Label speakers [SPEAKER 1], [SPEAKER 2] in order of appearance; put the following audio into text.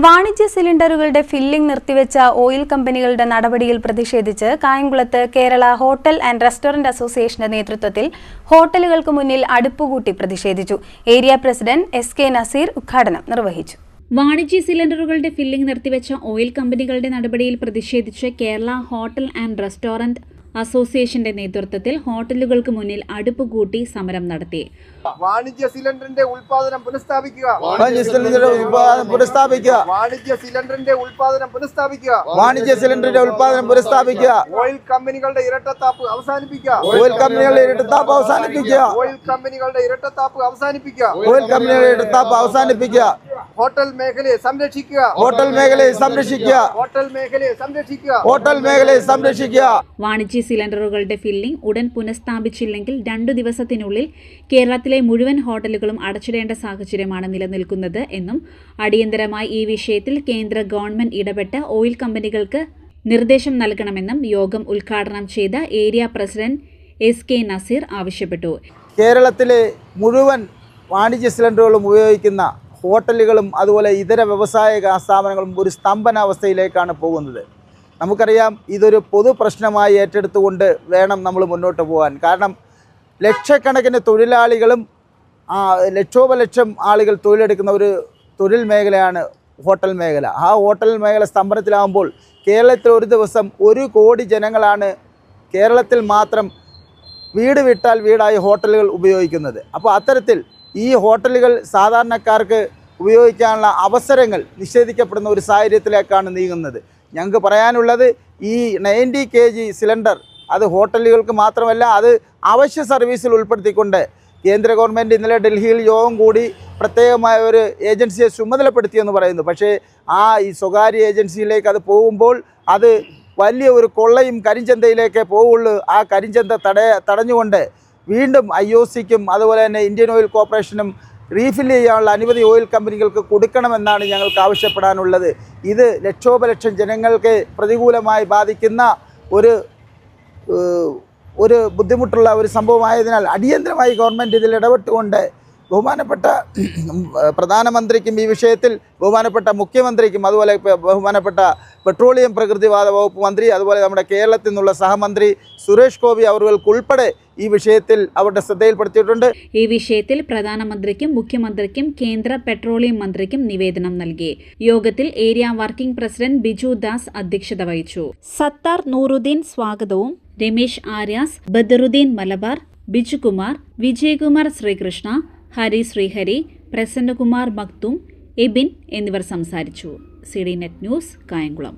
[SPEAKER 1] വാണിജ്യ സിലിണ്ടറുകളുടെ filling നിർത്തിവെച്ച oil കമ്പനികളുടെ നടപടിയിൽ പ്രതിഷേധിച്ച് കായംകുളത്ത് കേരള ഹോട്ടൽ ആൻഡ് റെസ്റ്റോറന്റ് അസോസിയേഷന്റെ നേതൃത്വത്തിൽ ഹോട്ടലുകൾക്ക് മുന്നിൽ അടുപ്പുകൂട്ടി പ്രതിഷേധിച്ചു. Area president എസ്.കെ. നസീർ ഉദ്ഘാടനം നിർവഹിച്ചു.
[SPEAKER 2] വാണിജ്യ സിലിണ്ടറുകളുടെ ഫില്ലിംഗ് നിർത്തിവെച്ച ഓയിൽ കമ്പനികളുടെ നടപടിയിൽ പ്രതിഷേധിച്ച് കേരള ഹോട്ടൽ ആൻഡ് റെസ്റ്റോറന്റ് അസോസിയേഷന്റെ നേതൃത്വത്തിൽ ഹോട്ടലുകൾക്ക് മുന്നിൽ അടുപ്പുകൂട്ടി സമരം നടത്തി.
[SPEAKER 3] വാണിജ്യ സിലിണ്ടറിന്റെ ഉൽപാദനം പുനഃസ്ഥാപിക്കുക.
[SPEAKER 4] വാണിജ്യ സിലിണ്ടറിന്റെ ഉൽപാദനം പുനഃസ്ഥാപിക്കുക.
[SPEAKER 3] വാണിജ്യ സിലിണ്ടറിന്റെ ഉൽപാദനം പുനഃസ്ഥാപിക്കുക.
[SPEAKER 4] വാണിജ്യ സിലിണ്ടറിന്റെ ഉൽപാദനം പുനഃസ്ഥാപിക്കുക.
[SPEAKER 3] ഓയിൽ കമ്പനികളുടെ ഇരട്ടത്താപ്പ് അവസാനിപ്പിക്കുക.
[SPEAKER 4] ഓയിൽ കമ്പനികളുടെ ഇരട്ടത്താപ്പ് അവസാനിപ്പിക്കുക.
[SPEAKER 3] ഓയിൽ കമ്പനികളുടെ ഇരട്ടത്താപ്പ് അവസാനിപ്പിക്കുക.
[SPEAKER 4] ഓയിൽ കമ്പനികളുടെ ഇരട്ടത്താപ്പ് അവസാനിപ്പിക്കുക.
[SPEAKER 3] ഹോട്ടൽ മേഖലയെ സംരക്ഷിക്കുക.
[SPEAKER 4] ഹോട്ടൽ മേഖലയെ സംരക്ഷിക്കുക.
[SPEAKER 3] ഹോട്ടൽ മേഖലയെ സംരക്ഷിക്കുക.
[SPEAKER 4] ഹോട്ടൽ മേഖലയെ സംരക്ഷിക്കുക.
[SPEAKER 2] വാണിജ്യ സിലിണ്ടറുകളുടെ ഫില്ലിംഗ് ഉടൻ പുനഃസ്ഥാപിച്ചില്ലെങ്കിൽ 2 ദിവസത്തിനുള്ളിൽ കേരളത്തിലെ മുഴുവൻ ഹോട്ടലുകളും അടച്ചിടേണ്ട സാഹചര്യമാണ് നിലനിൽക്കുന്നത് എന്നും അടിയന്തരമായി ഈ വിഷയത്തിൽ കേന്ദ്ര ഗവൺമെന്റ് ഇടപെട്ട് ഓയിൽ കമ്പനികൾക്ക് നിർദ്ദേശം നൽകണമെന്നും യോഗം ഉദ്ഘാടനം ചെയ്ത ഏരിയ പ്രസിഡന്റ് എസ്.കെ. നസീർ ആവശ്യപ്പെട്ടു.
[SPEAKER 4] കേരളത്തിലെ മുഴുവൻ വാണിജ്യ സിലിണ്ടറുകളും ഉപയോഗിക്കുന്ന ഹോട്ടലുകളും അതുപോലെ ഇതര വ്യവസായ സ്ഥാപനങ്ങളും ഒരു സ്തംഭനാവസ്ഥയിലേക്കാണ് പോകുന്നത്. നമുക്കറിയാം, ഇതൊരു പൊതു പ്രശ്നമായി ഏറ്റെടുത്തുകൊണ്ട് വേണം നമ്മൾ മുന്നോട്ട് പോകാൻ. കാരണം ലക്ഷക്കണക്കിന് തൊഴിലാളികളും ലക്ഷോപലക്ഷം ആളുകൾ തൊഴിലെടുക്കുന്ന ഒരു തൊഴിൽ മേഖലയാണ് ഹോട്ടൽ മേഖല. ആ ഹോട്ടൽ മേഖല സ്തംഭനത്തിലാകുമ്പോൾ കേരളത്തിൽ ഒരു ദിവസം 1 കോടി ജനങ്ങളാണ് കേരളത്തിൽ മാത്രം വീട് വിട്ടാൽ വീടായി ഹോട്ടലുകൾ ഉപയോഗിക്കുന്നത്. അപ്പോൾ അത്തരത്തിൽ ഈ ഹോട്ടലുകൾ സാധാരണക്കാർക്ക് ഉപയോഗിക്കാനുള്ള അവസരങ്ങൾ നിഷേധിക്കപ്പെടുന്ന ഒരു സാഹചര്യത്തിലേക്കാണ് നീങ്ങുന്നത്. ഞങ്ങൾക്ക് പറയാനുള്ളത്, ഈ 90 kg സിലിണ്ടർ അത് ഹോട്ടലുകൾക്ക് മാത്രമല്ല, അത് അവശ്യ സർവീസിൽ ഉൾപ്പെടുത്തിക്കൊണ്ട് കേന്ദ്ര ഗവൺമെൻറ് ഇന്നലെ ഡൽഹിയിൽ യോഗം കൂടി പ്രത്യേകമായ ഒരു ഏജൻസിയെ ചുമതലപ്പെടുത്തിയെന്ന് പറയുന്നു. പക്ഷേ ഈ സ്വകാര്യ ഏജൻസിയിലേക്ക് അത് പോകുമ്പോൾ അത് വലിയ ഒരു കൊള്ളയും കരിഞ്ചന്തയിലേക്കേ പോവുള്ളൂ. ആ കരിഞ്ചന്ത തടഞ്ഞുകൊണ്ട് വീണ്ടും IOCക്കും അതുപോലെ തന്നെ ഇന്ത്യൻ ഓയിൽ കോർപ്പറേഷനും റീഫിൽ ചെയ്യാനുള്ള അനുമതി ഓയിൽ കമ്പനികൾക്ക് കൊടുക്കണമെന്നാണ് ഞങ്ങൾക്ക് ആവശ്യപ്പെടാനുള്ളത്. ഇത് ലക്ഷോപലക്ഷം ജനങ്ങൾക്ക് പ്രതികൂലമായി ബാധിക്കുന്ന ഒരു ബുദ്ധിമുട്ടുള്ള ഒരു സംഭവമായതിനാൽ അടിയന്തരമായി ഗവൺമെൻറ് ഇതിൽ ഇടപെട്ടുകൊണ്ട് ബഹുമാനപ്പെട്ട പ്രധാനമന്ത്രിക്കും ഈ വിഷയത്തിൽ ബഹുമാനപ്പെട്ട മുഖ്യമന്ത്രിക്കും അതുപോലെ ബഹുമാനപ്പെട്ട പെട്രോളിയം പ്രകൃതിവാത വകുപ്പ് മന്ത്രി അതുപോലെ നമ്മുടെ കേരളത്തിൽ നിന്നുള്ള സഹമന്ത്രി സുരേഷ് ഗോപി അവർക്കുൾപ്പെടെ ഈ വിഷയത്തിൽ അവരുടെ ശ്രദ്ധയിൽപ്പെടുത്തിയിട്ടുണ്ട്.
[SPEAKER 2] ഈ വിഷയത്തിൽ പ്രധാനമന്ത്രിക്കും മുഖ്യമന്ത്രിക്കും കേന്ദ്ര പെട്രോളിയം മന്ത്രിക്കും നിവേദനം നൽകി. യോഗത്തിൽ area working president Biju Das അധ്യക്ഷത വഹിച്ചു. സത്താർ നൂറുദ്ദീൻ സ്വാഗതവും രമേശ് ആര്യാസ്, ബദറുദ്ദീൻ മലബാർ, ബിജുകുമാർ, വിജയകുമാർ ശ്രീകൃഷ്ണ, ഹരി ശ്രീഹരി, പ്രസന്നകുമാർ മക്തും, എബിൻ എന്നിവർ സംസാരിച്ചു. CDNet news, Kayamkulam.